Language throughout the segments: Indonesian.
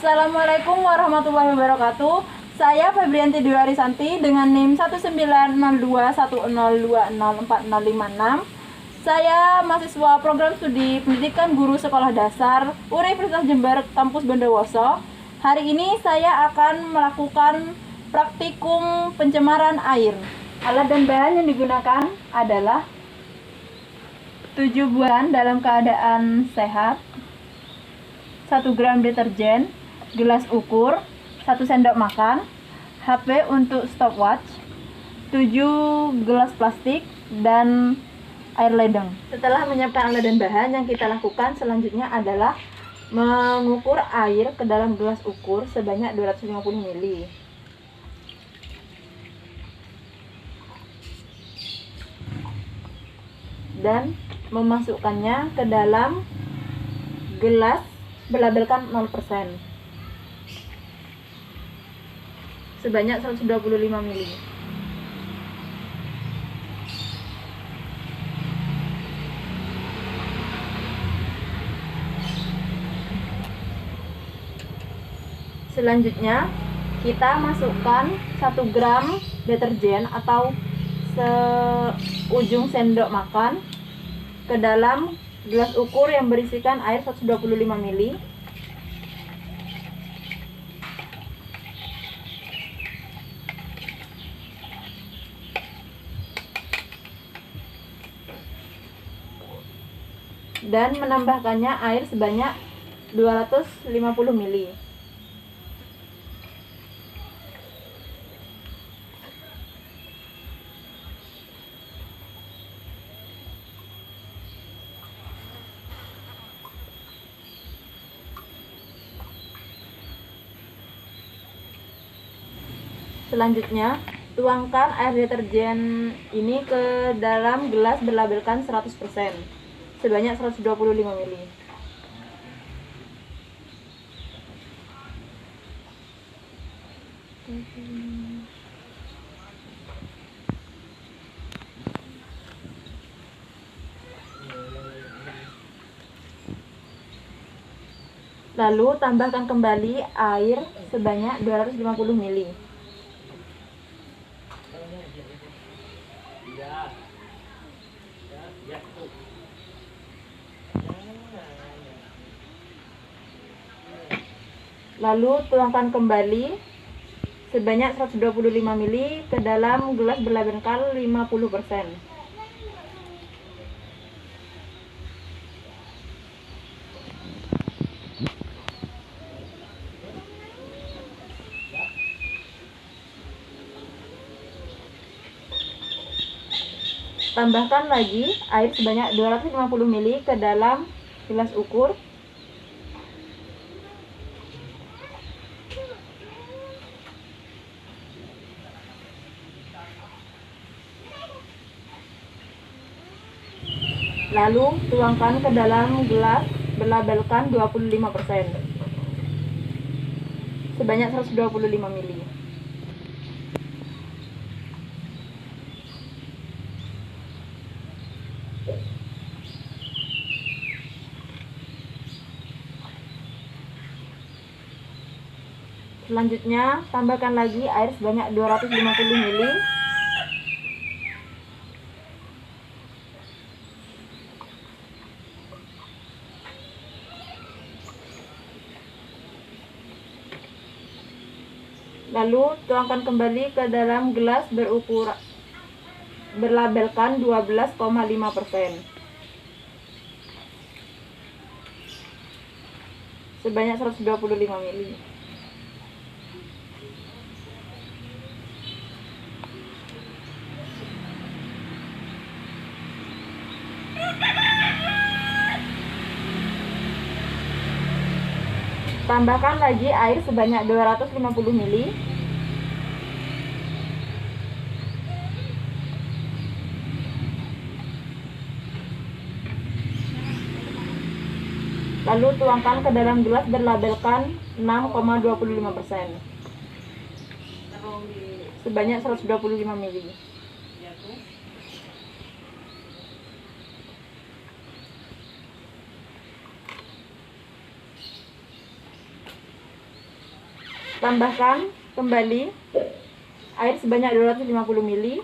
Assalamualaikum warahmatullahi wabarakatuh. Saya Febrianti Dwi Arisanti dengan NIM 1902100204056. Saya mahasiswa program studi pendidikan guru sekolah dasar Universitas Jember Kampus Bondowoso. Hari ini saya akan melakukan praktikum pencemaran air. Alat dan bahan yang digunakan adalah 7 buah dalam keadaan sehat, 1 gram deterjen, gelas ukur, 1 sendok makan, HP untuk stopwatch, 7 gelas plastik, dan air ledeng. Setelah menyiapkan alat dan bahan, yang kita lakukan selanjutnya adalah mengukur air ke dalam gelas ukur sebanyak 250 ml. Dan memasukkannya ke dalam gelas berlabelkan 0% sebanyak 125 ml. Selanjutnya kita masukkan 1 gram deterjen atau seujung sendok makan ke dalam gelas ukur yang berisikan air 125 ml. Dan menambahkannya air sebanyak 250 ml. Selanjutnya, tuangkan air deterjen ini ke dalam gelas berlabelkan 100% sebanyak 125 ml. Lalu tambahkan kembali air sebanyak 250 ml. Lalu tuangkan kembali sebanyak 125 ml ke dalam gelas berlabelkan 50%. Tambahkan lagi air sebanyak 250 ml ke dalam gelas ukur. Lalu tuangkan ke dalam gelas berlabelkan 25% sebanyak 125 ml. Selanjutnya tambahkan lagi air sebanyak 250 ml. Lalu tuangkan kembali ke dalam gelas berlabelkan 12,5% sebanyak 125 ml. Tambahkan lagi air sebanyak 250 ml. Lalu tuangkan ke dalam gelas berlabelkan 6,25% sebanyak 125 ml. Tambahkan kembali air sebanyak 250 ml.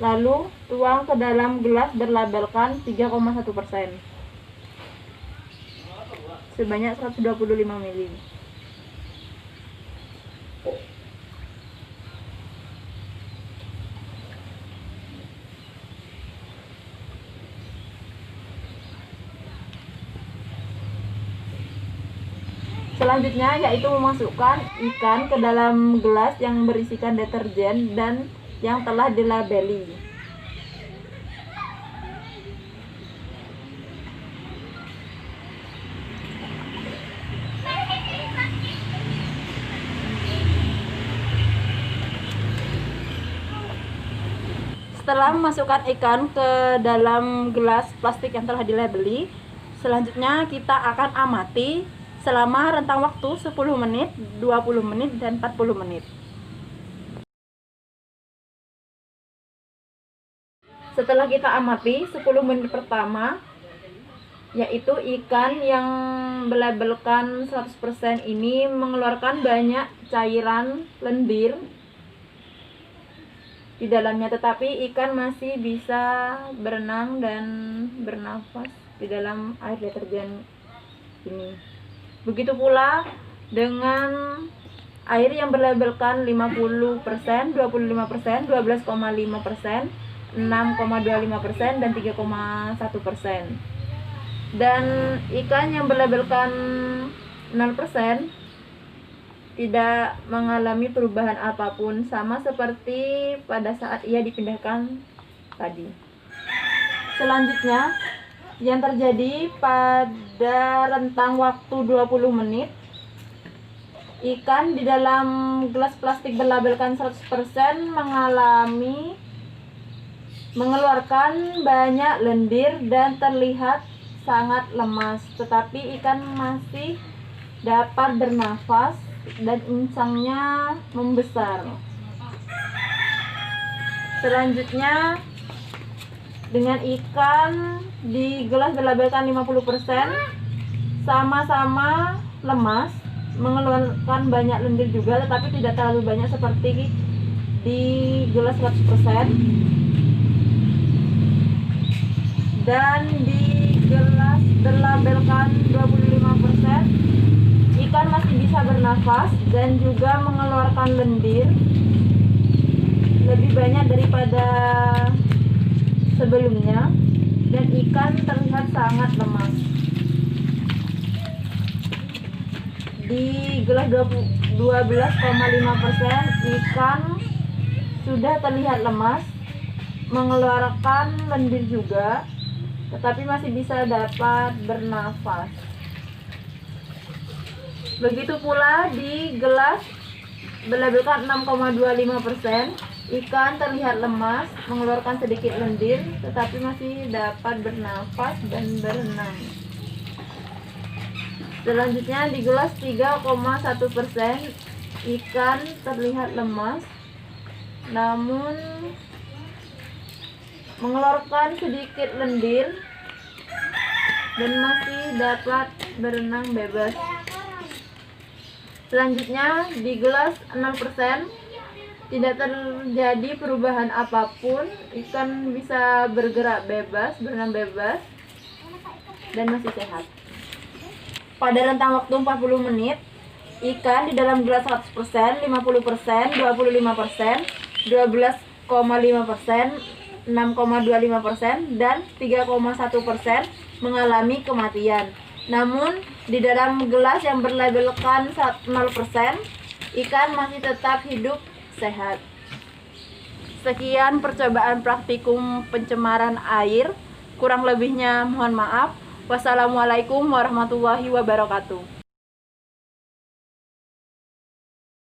Lalu tuang ke dalam gelas berlabelkan 3,1% sebanyak 125 ml. Selanjutnya yaitu memasukkan ikan ke dalam gelas yang berisikan deterjen dan yang telah dilabeli. Setelah memasukkan ikan ke dalam gelas plastik yang telah dilabeli, selanjutnya kita akan amati selama rentang waktu 10 menit, 20 menit, dan 40 menit. Setelah kita amati 10 menit pertama, yaitu ikan yang berlabelkan 100% ini mengeluarkan banyak cairan lendir di dalamnya, tetapi ikan masih bisa berenang dan bernafas di dalam air deterjen ini. Begitu pula dengan air yang berlabelkan 50%, 25%, 12,5%, 6,25%, dan 3,1%. Dan ikan yang berlabelkan 0% tidak mengalami perubahan apapun, sama seperti pada saat ia dipindahkan tadi. Selanjutnya, yang terjadi pada rentang waktu 20 menit, ikan di dalam gelas plastik berlabelkan 100% mengeluarkan banyak lendir dan terlihat sangat lemas, tetapi ikan masih dapat bernafas dan insangnya membesar. Selanjutnya, dengan ikan di gelas berlabelkan 50% sama-sama lemas, mengeluarkan banyak lendir juga, tetapi tidak terlalu banyak seperti di gelas 100%. Dan di gelas berlabelkan 25%, ikan masih bisa bernafas dan juga mengeluarkan lendir lebih banyak daripada sebelumnya, dan ikan terlihat sangat lemas. Di gelas 12,5%, ikan sudah terlihat lemas, mengeluarkan lendir juga, tetapi masih bisa dapat bernafas. Begitu pula di gelas berlabelkan 6,25%, ikan terlihat lemas, mengeluarkan sedikit lendir, tetapi masih dapat bernafas dan berenang. Selanjutnya di gelas 3,1%, ikan terlihat lemas, namun mengeluarkan sedikit lendir dan masih dapat berenang bebas. Selanjutnya di gelas 6%, tidak terjadi perubahan apapun, ikan bisa bergerak bebas, berenang bebas, dan masih sehat. Pada rentang waktu 40 menit, ikan di dalam gelas 100%, 50%, 25%, 12,5%, 6,25%, dan 3,1% mengalami kematian. Namun di dalam gelas yang berlabelkan 0%, ikan masih tetap hidup sehat. Sekian percobaan praktikum pencemaran air. Kurang lebihnya mohon maaf. Wassalamualaikum warahmatullahi wabarakatuh.